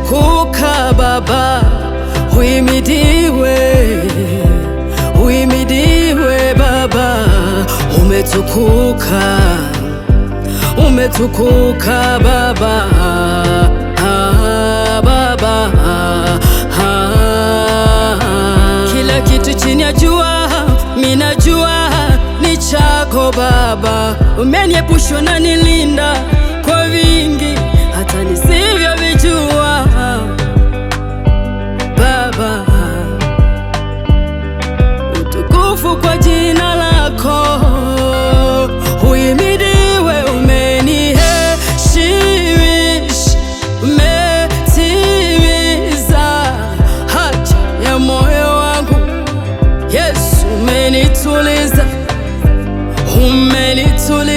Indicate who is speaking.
Speaker 1: umetukuka Baba, uhimidiwe, uhimidiwe Baba, umetukuka, umetukuka Baba, Baba, kila kitu chini ya jua minajua ni chako Baba, umeniepushwa na nilinda kwa vingi hata nisivyovijua Baba, utukufu kwa jina lako, uhimidiwe, umeniheshimisha, umetimiza haja ya moyo wangu. Yesu, umenituliza, umenituliza